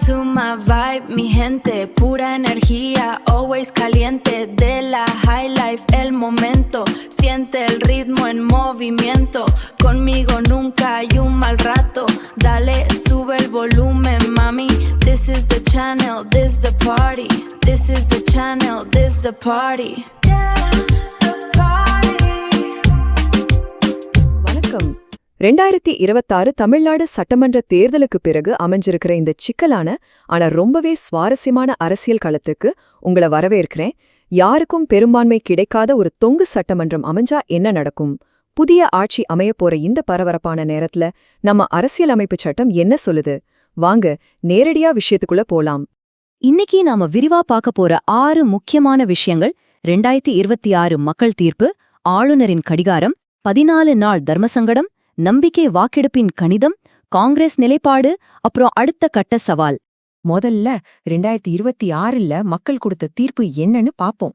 to my vibe, mi gente, pura energía, always caliente, de la high life, el momento, siente el ritmo en movimiento, conmigo nunca hay un mal rato, dale, sube el volumen, mami, this is the channel, this the party, this is the channel, this the party. வணக்கம். 2026 தமிழ்நாடு சட்டமன்ற தேர்தலுக்கு பிறகு அமைஞ்சிருக்கிற இந்த சிக்கலான ஆனா ரொம்பவே சுவாரஸ்யமான அரசியல் களத்துக்கு உங்களை வரவேற்கிறேன். யாருக்கும் பெரும்பான்மை கிடைக்காத ஒரு தொங்கு சட்டமன்றம் அமைஞ்சா என்ன நடக்கும்? புதிய ஆட்சி அமையப்போற இந்த பரபரப்பான நேரத்துல நம்ம அரசியலமைப்பு சட்டம் என்ன சொல்லுது? வாங்க நேரடியா விஷயத்துக்குள்ள போலாம். இன்னைக்கு நாம விரிவா பார்க்க போற 6 முக்கியமான விஷயங்கள் 2026 மக்கள் தீர்ப்பு, ஆளுநரின் கடிகாரம், 14 நாள் தர்மசங்கடம், நம்பிக்கை வாக்கெடுப்பின் கணிதம், காங்கிரஸ் நிலைப்பாடு, அப்புறம் அடுத்த கட்ட சவால். முதல்ல 2026ல மக்கள் கொடுத்த தீர்ப்பு என்னன்னு பாப்போம்.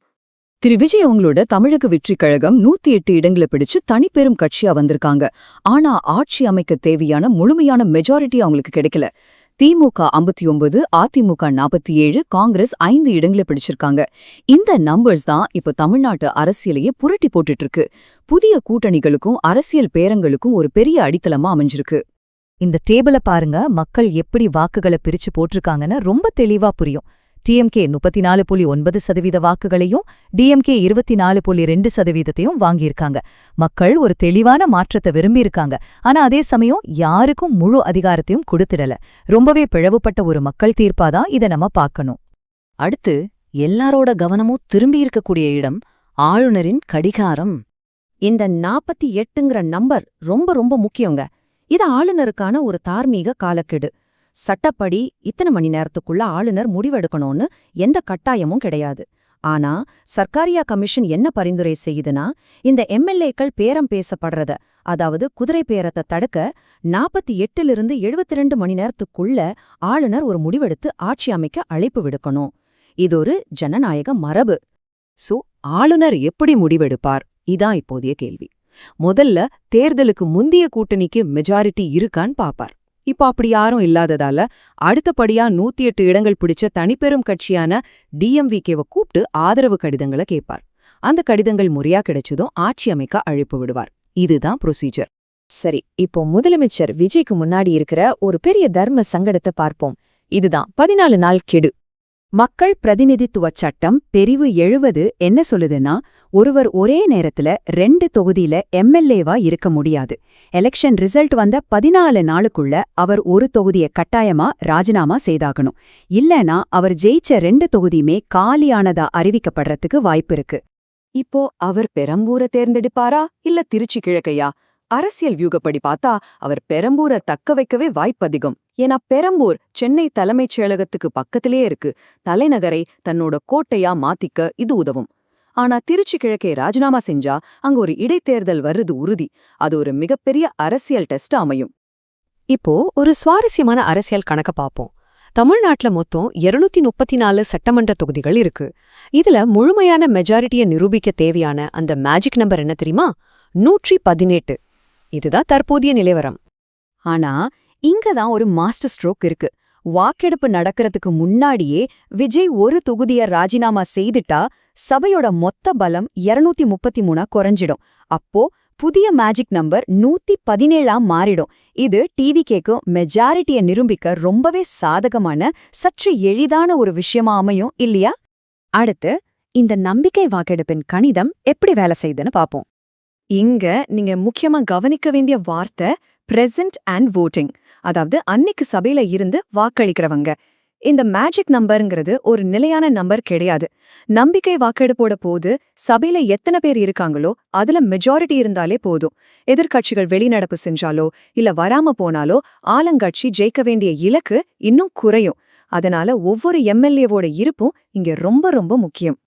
திரு விஜய் அவங்களோட தமிழக வெற்றி கழகம் 108 இடங்களை பிடிச்சு தனிப்பெரும் கட்சியா வந்திருக்காங்க. ஆனா ஆட்சி அமைக்க தேவையான முழுமையான மெஜாரிட்டி அவங்களுக்கு கிடைக்கல. திமுக 59, அதிமுக 47, காங்கிரஸ் 5 இடங்களை பிடிச்சிருக்காங்க. இந்த நம்பர்ஸ் தான் இப்ப தமிழ்நாட்டு அரசியலையே புரட்டி போட்டுட்டு இருக்கு. புதிய கூட்டணிகளுக்கும் அரசியல் பேரங்களுக்கும் ஒரு பெரிய அடித்தளமா அமைஞ்சிருக்கு. இந்த டேபிள பாருங்க, மக்கள் எப்படி வாக்குகளை பிரிச்சு போட்டிருக்காங்கன்னு ரொம்ப தெளிவா புரியும். டிஎம்கே 34.9% வாக்குகளையும் டிஎம்கே 24.2%த்தையும் வாங்கியிருக்காங்க. மக்கள் ஒரு தெளிவான மாற்றத்தை விரும்பியிருக்காங்க. ஆனா அதே சமயம் யாருக்கும் முழு அதிகாரத்தையும் கொடுத்துடல. ரொம்பவே பிளவுபட்ட ஒரு மக்கள் தீர்ப்பாதான் இதை நம்ம பார்க்கணும். அடுத்து எல்லாரோட கவனமும் திரும்பி இருக்கக்கூடிய இடம் ஆளுநரின் கடிகாரம். இந்த 48ங்கிற நம்பர் ரொம்ப ரொம்ப முக்கியங்க. இது ஆளுநருக்கான ஒரு தார்மீக காலக்கெடு. சட்டப்படி இத்தனை மணி நேரத்துக்குள்ள ஆளுநர் முடிவெடுக்கணும்னு எந்த கட்டாயமும் கிடையாது. ஆனா சர்க்காரியா கமிஷன் என்ன பரிந்துரை செய்யுதுன்னா, இந்த எம்எல்ஏக்கள் பேரம் பேசப்படுறத, அதாவது குதிரை பேரத்தை தடுக்க 48லிருந்து 72 மணி நேரத்துக்குள்ள ஆளுநர் ஒரு முடிவெடுத்து ஆட்சி அமைக்க அழைப்பு விடுக்கணும். இது ஒரு ஜனநாயக மரபு. சோ ஆளுநர் எப்படி முடிவெடுப்பார்? இதான் இப்போதைய கேள்வி. முதல்ல தேர்தலுக்கு முந்திய கூட்டணிக்கு மெஜாரிட்டி இருக்கான்னு பாப்பார். இப்ப அப்படி யாரும் இல்லாததால அடுத்தபடியா 108 இடங்கள் பிடிச்ச தனிப்பெரும் கட்சியான டிஎம்விகேவை கூப்பிட்டு ஆதரவு கடிதங்களை கேட்பார். அந்த கடிதங்கள் முறையா கிடைச்சதும் ஆட்சி அமைக்க அழைப்பு விடுவார். இதுதான் ப்ரொசீஜர். சரி, இப்போ முதலமைச்சர் விஜய்க்கு முன்னாடி இருக்கிற ஒரு பெரிய தர்ம சங்கடத்தை பார்ப்போம். இதுதான் 14 நாள் கெடு. மக்கள் பிரதிநிதித்துவ சட்டம் பிரிவு 70 என்ன சொல்லுதுன்னா, ஒருவர் ஒரே நேரத்துல 2 தொகுதியில எம்எல்ஏவா இருக்க முடியாது. எலெக்ஷன் ரிசல்ட் வந்த 14 நாளுக்குள்ள அவர் ஒரு தொகுதியை கட்டாயமா ராஜினாமா செய்தாகணும். இல்லனா அவர் ஜெயிச்ச 2 தொகுதியுமே காலியானதா அறிவிக்கப்படுறதுக்கு வாய்ப்பு இருக்கு. இப்போ அவர் பெரம்பூரை தேர்ந்தெடுப்பாரா இல்ல திருச்சி கிழக்கையா? அரசியல் வியூகப்படி பார்த்தா அவர் பெரம்பூரை தக்க வைக்கவே வாய்ப்பதிகம். ஏன்னா பெரம்பூர் சென்னை தலைமைச் செயலகத்துக்கு பக்கத்திலே இருக்கு. தலைநகரை தன்னோட கோட்டையா மாத்திக்க இது உதவும். ஆனா திருச்சி கிழக்கே ராஜினாமா செஞ்சா அங்க ஒரு இடைத்தேர்தல் வர்றது உறுதி. அது ஒரு மிகப்பெரிய அரசியல் டெஸ்ட் அமையும். இப்போ ஒரு சுவாரஸ்யமான அரசியல் கணக்க பாப்போம். தமிழ்நாட்டுல மொத்தம் 234 சட்டமன்ற தொகுதிகள் இருக்கு. இதுல முழுமையான மெஜாரிட்டியை நிரூபிக்க தேவையான அந்த மேஜிக் நம்பர் என்ன தெரியுமா? 118. இதுதான் தற்போதைய நிலவரம். ஆனா இங்கதான் ஒரு மாஸ்டர் ஸ்ட்ரோக் இருக்கு. வாக்கெடுப்பு நடக்கிறதுக்கு முன்னாடியே விஜய் ஒரு தொகுதிய ராஜினாமா செய்துட்டா சபையோட மொத்த பலம் 233 குறைஞ்சிடும். அப்போ புதிய மேஜிக் நம்பர் 117 மாறிடும். இது டிவிகேக்கு மெஜாரிட்டியை நிரூபிக்க ரொம்பவே சாதகமான, சற்று எளிதான ஒரு விஷயமா அமையும் இல்லையா? அடுத்து இந்த நம்பிக்கை வாக்கெடுப்பின் கணிதம் எப்படி வேலை செய்யுதுன்னு பாப்போம். இங்க நீங்க முக்கியமா கவனிக்க வேண்டிய வார்த்தை பிரசன்ட் அண்ட் வோட்டிங். அதாவது அன்னைக்கு சபையில இருந்து வாக்களிக்கிறவங்க. இந்த மேஜிக் நம்பருங்கிறது ஒரு நிலையான நம்பர் கிடையாது. நம்பிக்கை வாக்கெடுப்போட போது சபையில எத்தனை பேர் இருக்காங்களோ அதுல மெஜாரிட்டி இருந்தாலே போதும். எதிர்க்கட்சிகள் வெளிநடப்பு செஞ்சாலோ இல்ல வராம போனாலோ ஆளுங்கட்சி ஜெயிக்க வேண்டிய இலக்கு இன்னும் குறையும். அதனால ஒவ்வொரு எம்எல்ஏவோட இருப்பும் இங்க ரொம்ப ரொம்ப முக்கியம்.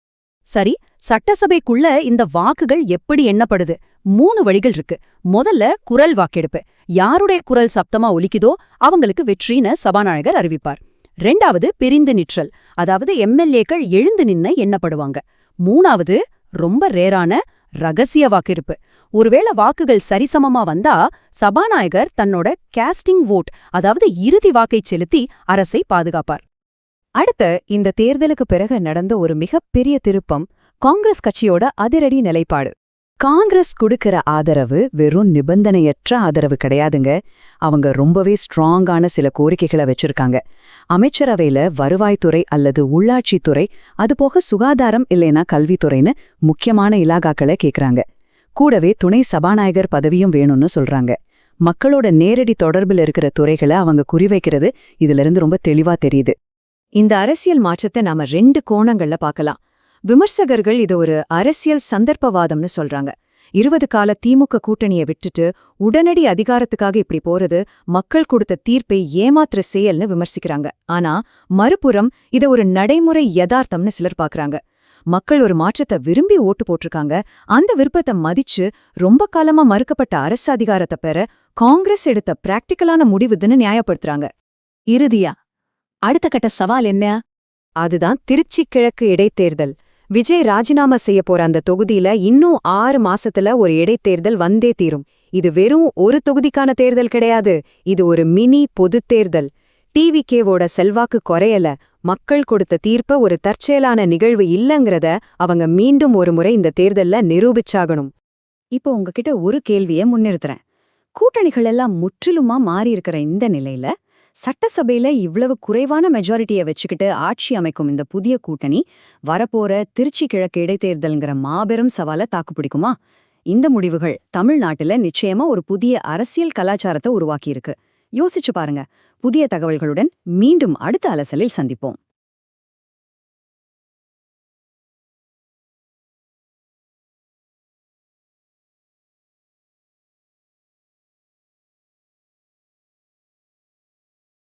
சரி, சட்டசபைக்குள்ள இந்த வாக்குகள் எப்படி எண்ணப்படுது? 3 வழிகள் இருக்கு. முதல்ல குரல் வாக்கெடுப்பு. யாருடைய குரல் சப்தமா ஒலிக்குதோ அவங்களுக்கு வெற்றின்னு சபாநாயகர் அறிவிப்பார். 2வது பிரிந்து நிற்றல், அதாவது எம்எல்ஏக்கள் எழுந்து நின்னு எண்ணப்படுவாங்க. 3வது ரொம்ப ரேரான ரகசிய வாக்கெடுப்பு. ஒருவேளை வாக்குகள் சரிசமமா வந்தா சபாநாயகர் தன்னோட கேஸ்டிங் வோட், அதாவது இறுதி வாக்கை செலுத்தி அரசை பாதுகாப்பார். அடுத்து இந்த தேர்தலுக்கு பிறகு நடந்த ஒரு மிகப்பெரிய திருப்பம் காங்கிரஸ் கட்சியோட அதிரடி நிலைப்பாடு. காங்கிரஸ் கொடுக்கிற ஆதரவு வெறும் நிபந்தனையற்ற ஆதரவு கிடையாதுங்க. அவங்க ரொம்பவே ஸ்ட்ராங்கான சில கோரிக்கைகளை வச்சிருக்காங்க. அமைச்சரவையில வருவாய்த்துறை அல்லது உள்ளாட்சித்துறை, அதுபோக சுகாதாரம் இல்லைனா கல்வித்துறைன்னு முக்கியமான இலாகாக்களை கேக்குறாங்க. கூடவே துணை சபாநாயகர் பதவியும் வேணும்னு சொல்றாங்க. மக்களோட நேரடி தொடர்பில் இருக்கிற துறைகளை அவங்க குறிவைக்கிறது இதிலிருந்து ரொம்ப தெளிவா தெரியுது. இந்த அரசியல் மாற்றத்தை நாம 2 கோணங்கள்ல பார்க்கலாம். விமர்சகர்கள் இது ஒரு அரசியல் சந்தர்ப்பவாதம்னு சொல்றாங்க. 20 கால திமுக கூட்டணியை விட்டுட்டு உடனடி அதிகாரத்துக்காக இப்படி போறது மக்கள் கொடுத்த தீர்ப்பை ஏமாத்துற செயல்னு விமர்சிக்கிறாங்க. ஆனா மறுபுறம் இத ஒரு நடைமுறை யதார்த்தம்னு சிலர் பாக்குறாங்க. மக்கள் ஒரு மாற்றத்தை விரும்பி ஓட்டு போட்டிருக்காங்க. அந்த விருப்பத்தை மதிச்சு ரொம்ப காலமா மறுக்கப்பட்ட அரசு அதிகாரத்தை பெற காங்கிரஸ் எடுத்த பிராக்டிக்கலான முடிவுதுன்னு நியாயப்படுத்துறாங்க. இறுதியா அடுத்த கட்ட சவால் என்ன? அதுதான் திருச்சி கிழக்கு இடைத்தேர்தல். விஜய் ராஜினாமா செய்ய போற அந்த தொகுதியில இன்னும் 6 மாசத்துல ஒரு இடைத்தேர்தல் வந்தே தீரும். இது வெறும் ஒரு தொகுதிக்கான தேர்தல் கிடையாது, இது ஒரு மினி பொதுத் தேர்தல். டிவிகேவோட செல்வாக்கு குறையல, மக்கள் கொடுத்த தீர்ப்ப ஒரு தற்செயலான நிகழ்வு இல்லங்கிறத அவங்க மீண்டும் ஒரு முறை இந்த தேர்தல்ல நிரூபிச்சாகணும். இப்போ உங்ககிட்ட ஒரு கேள்வியை முன்னிறுத்துறேன். கூட்டணிகள் எல்லாம் முற்றிலுமா மாறியிருக்கிற இந்த நிலையில சட்டசபையில இவ்வளவு குறைவான மெஜாரிட்டியை வச்சுக்கிட்டு ஆட்சி அமைக்கும் இந்த புதிய கூட்டணி வரப்போற திருச்சி கிழக்கு இடைத்தேர்தல்ங்கிற மாபெரும் சவாலை தாக்குப்பிடிக்குமா? இந்த முடிவுகள் தமிழ்நாட்டுல நிச்சயமா ஒரு புதிய அரசியல் கலாச்சாரத்தை உருவாக்கியிருக்கு. யோசிச்சு பாருங்க. புதிய தகவல்களுடன் மீண்டும் அடுத்த அலசலில் சந்திப்போம்.